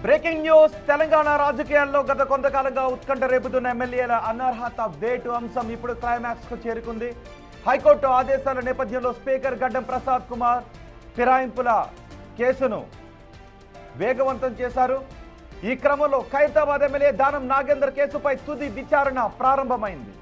Breaking news Telangana రాజకీయాల్లో గత కొంతకాలంగా ఉత్కంఠ రేపుతున్న ఎమ్మెల్యేల అనర్హత వేటు అంశం ఇప్పుడు క్లైమాక్స్ కు చేరుకుంది. హైకోర్టు ఆదేశాల నేపథ్యంలో స్పీకర్ గడ్డం ప్రసాద్ కుమార్ ఫిరాయింపుల కేసును వేగవంతం చేశారు. ఈ క్రమంలో ఖైరతాబాద్ ఎమ్మెల్యే దానం నాగేందర్ కేసుపై తుది విచారణ ప్రారంభమైంది.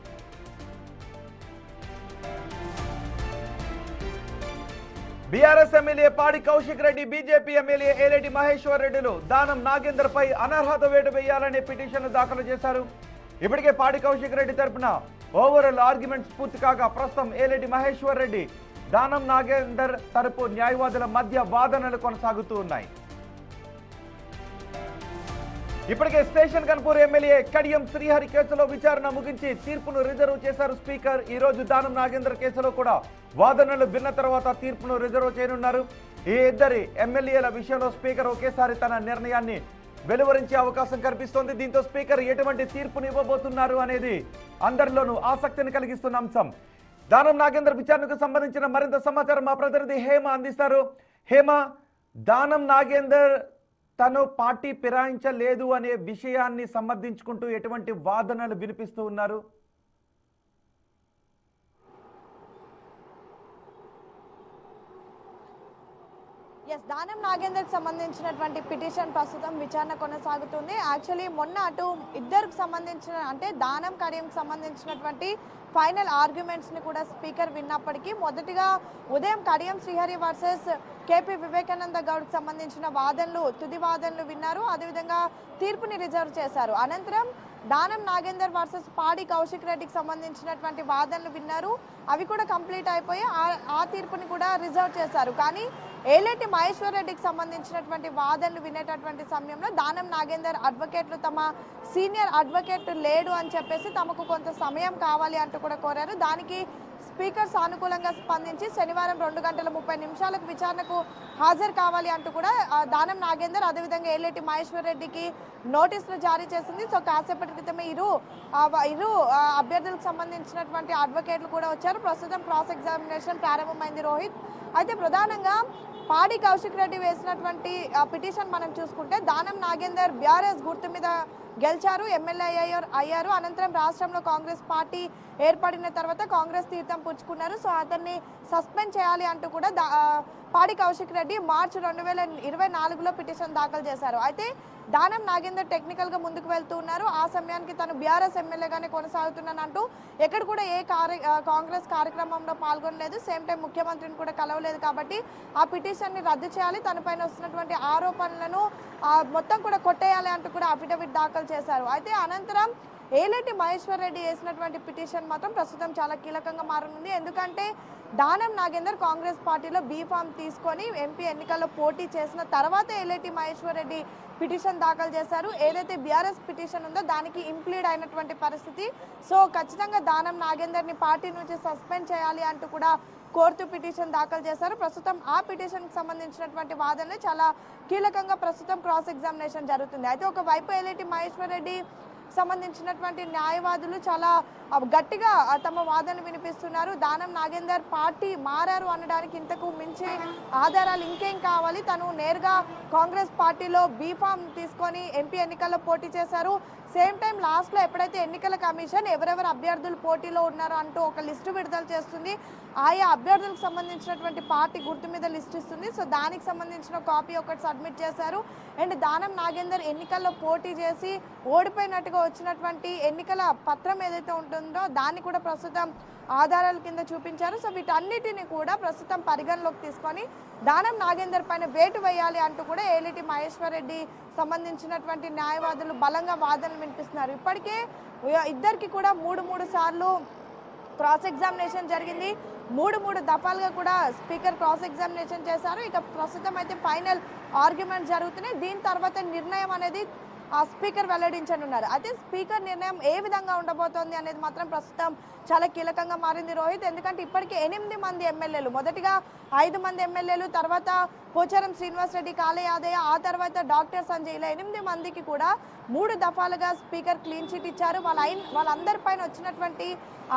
బీఆర్ఎస్ ఎమ్మెల్యే పాడి కౌశిక్ రెడ్డి, బీజేపీ ఎమ్మెల్యే ఏలేటి మహేశ్వర్ రెడ్డిలు దానం నాగేందర్ పై అనర్హత వేటు వేయాలనే పిటిషన్ దాఖలు చేశారు. ఇప్పటికే పాడి కౌశిక్ రెడ్డి తరపున ఓవరాల్ ఆర్గ్యుమెంట్స్ పూర్తి కాగా ప్రస్తుతం ఏలేటి మహేశ్వర్ రెడ్డి, దానం నాగేందర్ తరపు న్యాయవాదుల మధ్య వాదనలు కొనసాగుతూ ఉన్నాయి. ఇప్పటికే స్టేషన్ కన్పూర్ ఎమ్మెల్యే కడియం శ్రీహరి కేసులో విచారణ ముగించి తీర్పును రిజర్వ్ చేశారు స్పీకర్. ఈ రోజు దానం నాగేందర్ కేసులో కూడా వాదనలు విన్న తర్వాత తీర్పును రిజర్వ్ చేయనున్నారు. ఈ ఇద్దరి ఎమ్మెల్యేల విషయంలో స్పీకర్ ఒకేసారి తన నిర్ణయాన్ని వెలువరించే అవకాశం కనిపిస్తోంది. దీంతో స్పీకర్ ఎటువంటి తీర్పును ఇవ్వబోతున్నారు అనేది అందరిలోనూ ఆసక్తిని కలిగిస్తున్న అంశం. దానం నాగేందర్ విచారణకు సంబంధించిన మరింత సమాచారం మా ప్రతినిధి హేమ అందిస్తారు. హేమ, దానం నాగేందర్ తను పార్టీ ఫిరాయించలేదు అనే విషయాన్ని సమర్థించుకుంటూ ఎటువంటి వాదనలు వినిపిస్తూ ఉన్నారు? దానం నాగేందర్ కి సంబంధించినటువంటి పిటిషన్ ప్రస్తుతం విచారణ కొనసాగుతుంది. యాక్చువల్లీ మొన్న అటు ఇద్దరికి సంబంధించిన అంటే దానం కడియంకి సంబంధించినటువంటి ఫైనల్ ఆర్గ్యుమెంట్స్ ని కూడా స్పీకర్ విన్నప్పటికీ మొదటిగా ఉదయం కడియం శ్రీహరి వర్సెస్ కేపీ వివేకానంద గౌడ్కి సంబంధించిన తుది వాదనలు విన్నారు. అదేవిధంగా తీర్పుని రిజర్వ్ చేశారు. అనంతరం దానం నాగేందర్ వర్సెస్ పాడి కౌశిక్ రెడ్డికి సంబంధించినటువంటి వాదనలు విన్నారు. అవి కూడా కంప్లీట్ అయిపోయి ఆ తీర్పుని కూడా రిజర్వ్ చేశారు. కానీ ఏలేటి మహేశ్వర్ రెడ్డికి సంబంధించినటువంటి వాదనలు వినేటటువంటి సమయంలో దానం నాగేందర్ అడ్వకేట్లు తమ సీనియర్ అడ్వకేట్ లేడు అని చెప్పేసి తమకు కొంత సమయం కావాలి అంటూ కూడా కోరారు. దానికి స్పీకర్ సానుకూలంగా స్పందించి శనివారం 2:30 విచారణకు హాజరు కావాలి అంటూ కూడా దానం నాగేందర్ అదేవిధంగా ఏలేటి మహేశ్వర్ రెడ్డికి నోటీసులు జారీ చేసింది. సో కాసేపటి క్రితమే ఇరు అభ్యర్థులకు సంబంధించినటువంటి అడ్వకేట్లు కూడా వచ్చారు. ప్రస్తుతం క్రాస్ ఎగ్జామినేషన్ ప్రారంభమైంది రోహిత్. అయితే ప్రధానంగా పాడి కౌశిక్ రెడ్డి వేసినటువంటి పిటిషన్ మనం చూసుకుంటే దానం నాగేందర్ బీఆర్ఎస్ గుర్తు మీద గెలిచారు, ఎమ్మెల్యే అయ్యారు. అనంతరం రాష్ట్రంలో కాంగ్రెస్ పార్టీ ఏర్పడిన తర్వాత కాంగ్రెస్ తీర్థం పుచ్చుకున్నారు. సో అతన్ని సస్పెండ్ చేయాలి అంటూ కూడా పాడి కౌశిక్ రెడ్డి మార్చి 2024లో పిటిషన్ దాఖలు చేశారు. అయితే దానం నాగేందర్ టెక్నికల్గా ముందుకు వెళ్తూ ఉన్నారు. ఆ సమయానికి తను బీఆర్ఎస్ ఎమ్మెల్యేగానే కొనసాగుతున్నానంటూ ఎక్కడ కూడా ఏ కాంగ్రెస్ కార్యక్రమంలో పాల్గొనలేదు. సేమ్ టైం ముఖ్యమంత్రిని కూడా కలవలేదు. కాబట్టి ఆ పిటిషన్ని రద్దు చేయాలి, తనపైన వస్తున్నటువంటి ఆరోపణలను మొత్తం కూడా కొట్టేయాలి అంటూ కూడా అఫిడవిట్ దాఖలు చేశారు. అయితే అనంతరం ఏలేటి మహేశ్వర్ రెడ్డి వేసినటువంటి పిటిషన్ మాత్రం ప్రస్తుతం చాలా కీలకంగా మారనుంది. ఎందుకంటే దానం నాగేందర్ కాంగ్రెస్ పార్టీలో బీఫామ్ తీసుకొని ఎంపీ ఎన్నికల్లో పోటీ చేసిన తర్వాత ఏలేటి మహేశ్వర్ రెడ్డి పిటిషన్ దాఖలు చేశారు. ఏదైతే బీఆర్ఎస్ పిటిషన్ ఉందో దానికి ఇంప్లీడ్ అయినటువంటి పరిస్థితి. సో ఖచ్చితంగా దానం నాగేందర్ని పార్టీ నుంచి సస్పెండ్ చేయాలి అంటూ కూడా కోర్టు పిటిషన్ దాఖలు చేశారు. ప్రస్తుతం ఆ పిటిషన్కి సంబంధించినటువంటి వాదనలు చాలా కీలకంగా ప్రస్తుతం క్రాస్ ఎగ్జామినేషన్ జరుగుతుంది. అయితే ఒకవైపు ఏలేటి మహేశ్వర్ రెడ్డి సంబంధించినటువంటి న్యాయవాదులు చాలా గట్టిగా తమ వాదనలు వినిపిస్తున్నారు. దానం నాగేందర్ పార్టీ మారారు అనడానికి ఇంతకు మించి ఆధారాలు ఇంకేం కావాలి, తను నేరుగా కాంగ్రెస్ పార్టీలో బీఫామ్ తీసుకొని ఎంపీ ఎన్నికల్లో పోటీ చేశారు. సేమ్ టైం లాస్ట్లో ఎప్పుడైతే ఎన్నికల కమిషన్ ఎవరెవరు అభ్యర్థులు పోటీలో ఉన్నారో అంటూ ఒక లిస్టు విడుదల చేస్తుంది. ఆయా అభ్యర్థులకు సంబంధించినటువంటి పార్టీ గుర్తు మీద లిస్ట్ ఇస్తుంది. సో దానికి సంబంధించిన కాపీ ఒకటి సబ్మిట్ చేశారు. అండ్ దానం నాగేందర్ ఎన్నికల్లో పోటీ చేసి ఓడిపోయినట్టుగా వచ్చినటువంటి ఎన్నికల పత్రం ఏదైతే ఉంటుందో దాన్ని కూడా ప్రస్తుతం ఆధారాల కింద చూపించారు. సో వీటన్నిటిని కూడా ప్రస్తుతం పరిగణలోకి తీసుకొని దానం నాగేందర్ పైన వేటు వేయాలి అంటూ కూడా ఏలేటి మహేశ్వర్ రెడ్డి సంబంధించినటువంటి న్యాయవాదులు బలంగా వాదనలు వినిపిస్తున్నారు. ఇప్పటికే ఇద్దరికి కూడా మూడు సార్లు క్రాస్ ఎగ్జామినేషన్ జరిగింది. మూడు దఫాలుగా కూడా స్పీకర్ క్రాస్ ఎగ్జామినేషన్ చేశారు. ఇక ప్రస్తుతం అయితే ఫైనల్ ఆర్గ్యుమెంట్ జరుగుతున్నాయి. దీని తర్వాత నిర్ణయం అనేది స్పీకర్ వెల్లడించనున్నారు. అయితే స్పీకర్ నిర్ణయం ఏ విధంగా ఉండబోతోంది అనేది మాత్రం ప్రస్తుతం చాలా కీలకంగా మారింది రోహిత్. ఎందుకంటే ఇప్పటికే 8 మంది ఎమ్మెల్యేలు, మొదటిగా 5 మంది ఎమ్మెల్యేలు, తర్వాత పోచారం శ్రీనివాస్ రెడ్డి, కాళే యాదయ్య, ఆ తర్వాత డాక్టర్ సంజయ్, ఇలా 8 మందికి కూడా 3 దఫాలుగా స్పీకర్ క్లీన్ చిట్ ఇచ్చారు. వాళ్ళందరిపైన వచ్చినటువంటి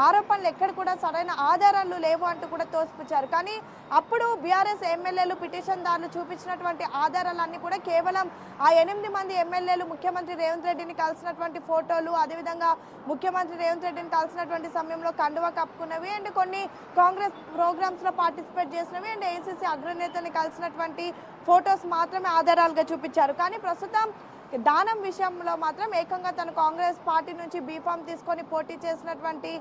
ఆరోపణలు ఎక్కడ కూడా సరైన ఆధారాలు లేవు అంటూ కూడా తోసిపుచ్చారు. కానీ అప్పుడు బీఆర్ఎస్ ఎమ్మెల్యేలు పిటిషన్దారులు చూపించినటువంటి ఆధారాలన్నీ కూడా కేవలం ఆ 8 మంది ఎమ్మెల్యేలు ముఖ్యమంత్రి రేవంత్ రెడ్డిని కలిసినటువంటి ఫోటోలు, అదేవిధంగా ముఖ్యమంత్రి రేవంత్ రెడ్డిని కలిసినటువంటి సమయంలో కండువా కప్పుకున్నవి అండ్ కొన్ని కాంగ్రెస్ ప్రోగ్రామ్స్ లో పార్టిసిపేట్ చేసినవి అండ్ ఏఐసీసీ అగ్రనేతని కలిసినటువంటి ఫొటోస్ మాత్రమే ఆధారాలుగా చూపించారు. కానీ ప్రస్తుతం దానం విషయంలో మాత్రం ఏకంగా తను కాంగ్రెస్ పార్టీ నుంచి బీఫామ్ తీసుకొని పోటీ చేసినటువంటి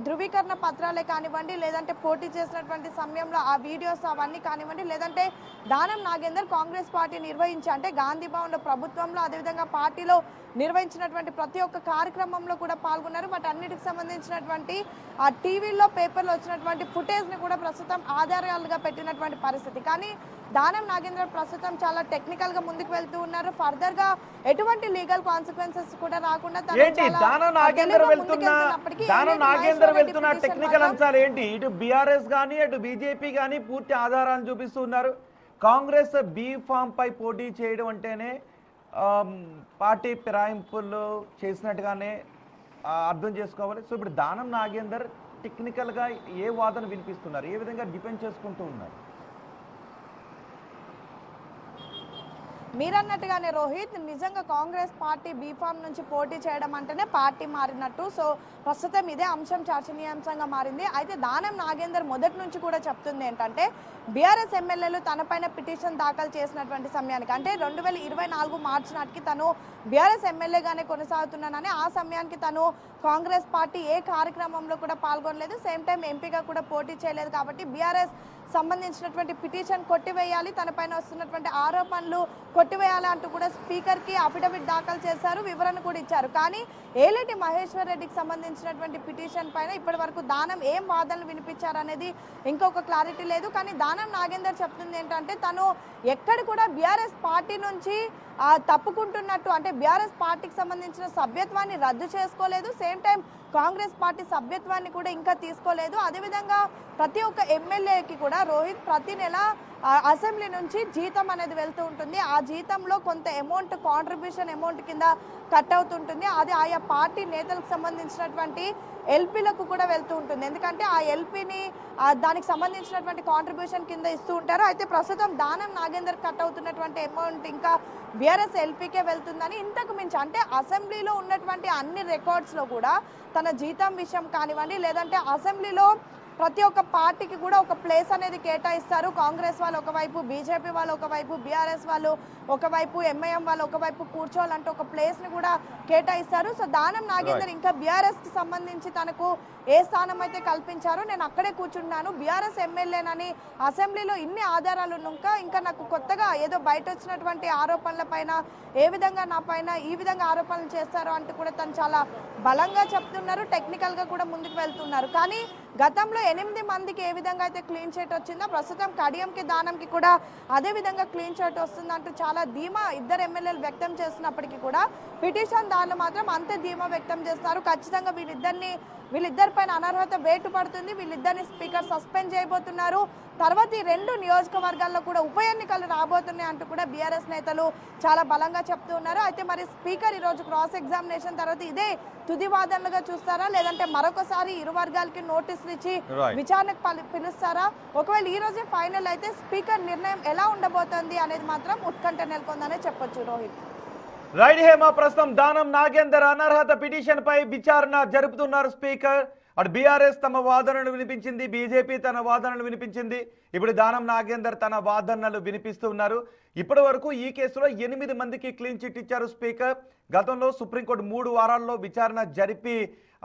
ధృవీకరణ పత్రాలే కానివ్వండి, లేదంటే పోటీ చేసినటువంటి సమయంలో ఆ వీడియోస్ అవన్నీ కానివ్వండి, లేదంటే దానం నాగేందర్ కాంగ్రెస్ పార్టీ నిర్వహించి అంటే గాంధీ భవన్లో ప్రభుత్వంలో అదేవిధంగా పార్టీలో నిర్వహించినటువంటి ప్రతి ఒక్క కార్యక్రమంలో కూడా పాల్గొన్నారు. వాటి అన్నిటికి సంబంధించినటువంటి ఆ టీవీలో పేపర్లో వచ్చినటువంటి ఫుటేజ్ని కూడా ప్రస్తుతం ఆధారాలుగా పెట్టినటువంటి పరిస్థితి. కానీ దానం నాగేంద్ర ప్రస్తుతం చాలా టెక్నికల్ గా ముందుకు వెళ్తూ ఉన్నారు. ఫర్దర్ గా ఎటువంటి లీగల్ కాన్సిక్వెన్సెస్ కూడా రాకుండా నాగేందర్ వెళ్తున్న టెక్నికల్ అంశాలు ఏంటి? ఇటు బీఆర్ఎస్ గానీ అటు బీజేపీ గానీ పూర్తి ఆధారాలను చూపిస్తున్నారు. కాంగ్రెస్ బీ ఫామ్ పై పోటీ చేయడం అంటేనే పార్టీ ఫిరాయింపులు చేసినట్టుగానే అర్థం చేసుకోవాలి. సో ఇప్పుడు దానం నాగేందర్ టెక్నికల్గా ఏ వాదన వినిపిస్తున్నారు, ఏ విధంగా డిఫెండ్ చేసుకుంటూ ఉన్నారు? మీరన్నట్టుగానే రోహిత్, నిజంగా కాంగ్రెస్ పార్టీ బీఫామ్ నుంచి పోటీ చేయడం అంటేనే పార్టీ మారినట్టు. సో ప్రస్తుతం ఇదే అంశం చర్చనీయాంశంగా మారింది. అయితే దానం నాగేందర్ మొదటి నుంచి కూడా చెప్తుంది ఏంటంటే బీఆర్ఎస్ ఎమ్మెల్యేలు తనపైన పిటిషన్ దాఖలు చేసినటువంటి సమయానికి అంటే 2024 మార్చి నాటికి తను బీఆర్ఎస్ ఎమ్మెల్యేగానే కొనసాగుతున్నానని, ఆ సమయానికి తను కాంగ్రెస్ పార్టీ ఏ కార్యక్రమంలో కూడా పాల్గొనలేదు, సేమ్ టైం ఎంపీగా కూడా పోటీ చేయలేదు. కాబట్టి బీఆర్ఎస్ సంబంధించినటువంటి పిటిషన్ కొట్టివేయాలి, తనపైన వస్తున్నటువంటి ఆరోపణలు కొట్టివేయాలి అంటూ కూడా స్పీకర్కి అఫిడవిట్ దాఖలు చేశారు, వివరణ కూడా ఇచ్చారు. కానీ ఏలేటి మహేశ్వర్ రెడ్డికి సంబంధించినటువంటి పిటిషన్ పైన ఇప్పటి వరకు దానం ఏం వాదనలు వినిపించారనేది ఇంకొక క్లారిటీ లేదు. కానీ దానం నాగేందర్ చెప్తుంది ఏంటంటే తను ఎక్కడ కూడా బీఆర్ఎస్ పార్టీ నుంచి తప్పుకుంటున్నట్టు అంటే బీఆర్ఎస్ పార్టీకి సంబంధించిన సభ్యత్వాన్ని రద్దు చేసుకోలేదు, సేమ్ టైం కాంగ్రెస్ పార్టీ సభ్యత్వాన్ని కూడా ఇంకా తీసుకోలేదు. అదేవిధంగా ప్రతి ఒక్క ఎమ్మెల్యేకి కూడా రోహిత్ ప్రతి నెల అసెంబ్లీ నుంచి జీతం అనేది వెళ్తూ ఉంటుంది. ఆ జీతంలో కొంత అమౌంట్ కాంట్రిబ్యూషన్ అమౌంట్ కింద కట్ అవుతుంటుంది. అది ఆయా పార్టీ నేతలకు సంబంధించినటువంటి ఎల్పీలకు కూడా వెళ్తూ ఉంటుంది. ఎందుకంటే ఆ ఎల్పీని దానికి సంబంధించినటువంటి కాంట్రిబ్యూషన్ కింద ఇస్తూ ఉంటారు. అయితే ప్రస్తుతం దానం నాగేందర్ కట్ అవుతున్నటువంటి అమౌంట్ ఇంకా బీఆర్ఎస్ ఎల్పీకే వెళ్తుందని, ఇంతకు మించి అంటే అసెంబ్లీలో ఉన్నటువంటి అన్ని రికార్డ్స్లో కూడా తన జీతం విషయం కానివ్వండి, లేదంటే అసెంబ్లీలో ప్రతి ఒక్క పార్టీకి కూడా ఒక ప్లేస్ అనేది కేటాయిస్తారు. కాంగ్రెస్ వాళ్ళు ఒకవైపు, బీజేపీ వాళ్ళు ఒకవైపు, బీఆర్ఎస్ వాళ్ళు ఒకవైపు, ఎంఐఎం వాళ్ళు ఒకవైపు కూర్చోవాలంటే ఒక ప్లేస్ని కూడా కేటాయిస్తారు. సో దానం నాగేందర్ ఇంకా బీఆర్ఎస్కి సంబంధించి తనకు ఏ స్థానం అయితే కల్పించారో నేను అక్కడే కూర్చున్నాను, బీఆర్ఎస్ ఎమ్మెల్యేనని అసెంబ్లీలో ఇన్ని ఆధారాలు ఇంకా నాకు కొత్తగా ఏదో బయట వచ్చినటువంటి ఆరోపణల పైన ఏ విధంగా నా పైన ఈ విధంగా ఆరోపణలు చేస్తారో అంటూ కూడా తను చాలా బలంగా చెప్తున్నారు, టెక్నికల్గా కూడా ముందుకు వెళ్తున్నారు. కానీ గతంలో 8 మందికి ఏ విధంగా అయితే క్లీన్ చిట్ వచ్చిందో ప్రస్తుతం కడియంకి దానంకి కూడా అదే విధంగా క్లీన్ చిట్ వస్తుందంటూ చాలా ధీమా ఇద్దరు ఎమ్మెల్యేలు వ్యక్తం చేస్తున్నప్పటికీ కూడా పిటిషన్ దానిలో మాత్రం అంతే ధీమా వ్యక్తం చేస్తారు. ఖచ్చితంగా వీళ్ళిద్దరిపైన అనర్హత వేటు పడుతుంది, వీళ్ళిద్దరిని స్పీకర్ సస్పెండ్ చేయబోతున్నారు. తర్వాత ఈ 2 నియోజకవర్గాల్లో కూడా ఉప ఎన్నికలు రాబోతున్నాయి అంటూ కూడా బీఆర్ఎస్ నేతలు చాలా బలంగా చెప్తూ ఉన్నారు. అయితే మరి స్పీకర్ ఈరోజు క్రాస్ ఎగ్జామినేషన్ తర్వాత ఇదే తుది వాదనలుగా చూస్తారా, లేదంటే మరొకసారి ఇరు వర్గాలకి నోటీసులు ఇచ్చి విచారణకు పిలుస్తారా? ఒకవేళ ఈ రోజే ఫైనల్ అయితే స్పీకర్ నిర్ణయం ఎలా ఉండబోతోంది అనేది మాత్రం ఉత్కంఠ నెలకొందనే చెప్పొచ్చు. రోహిత్ రైట్ హేమ, ప్రస్తుతం దానం నాగేందర్ అనర్హత పిటిషన్ పై విచారణ జరుపుతున్నారు స్పీకర్. అటు బీఆర్ఎస్ తమ వాదనలు వినిపించింది, బీజేపీ తన వాదనలు వినిపించింది, ఇప్పుడు దానం నాగేందర్ తన వాదనలు వినిపిస్తూ ఉన్నారు. ఇప్పటి వరకు ఈ కేసులో 8 మందికి క్లీన్ చిట్ ఇచ్చారు స్పీకర్. గతంలో సుప్రీంకోర్టు 3 వారాల్లో విచారణ జరిపి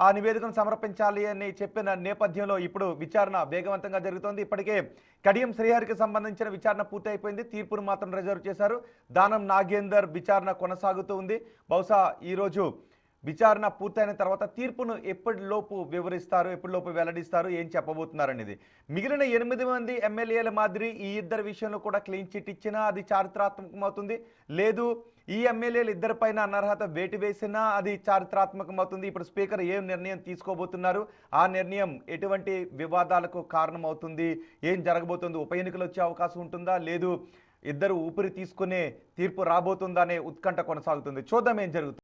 ఆ నివేదికను సమర్పించాలి అని చెప్పిన నేపథ్యంలో ఇప్పుడు విచారణ వేగవంతంగా జరుగుతోంది. ఇప్పటికే కడియం శ్రీహరికి సంబంధించిన విచారణ పూర్తి అయిపోయింది, తీర్పును మాత్రం రిజర్వ్ చేశారు. దానం నాగేందర్ విచారణ కొనసాగుతూ ఉంది. బహుశా ఈరోజు విచారణ పూర్తయిన తర్వాత తీర్పును ఎప్పటిలోపు వివరిస్తారు, ఎప్పటిలోపు వెల్లడిస్తారు, ఏం చెప్పబోతున్నారు అనేది. మిగిలిన 8 మంది ఎమ్మెల్యేల మాదిరి ఈ ఇద్దరు విషయంలో కూడా క్లీన్ చిట్ ఇచ్చినా అది చారిత్రాత్మకమవుతుంది, లేదు ఈ ఎమ్మెల్యేలు ఇద్దరిపైన అనర్హత వేటు వేసినా అది చారిత్రాత్మకమవుతుంది. ఇప్పుడు స్పీకర్ ఏం నిర్ణయం తీసుకోబోతున్నారు, ఆ నిర్ణయం ఎటువంటి వివాదాలకు కారణమవుతుంది, ఏం జరగబోతుంది, ఉప ఎన్నికలు వచ్చే అవకాశం ఉంటుందా, లేదు ఇద్దరు ఊపిరి తీసుకునే తీర్పు రాబోతుందా అనే ఉత్కంఠ కొనసాగుతుంది. చూద్దాం ఏం జరుగుతుంది.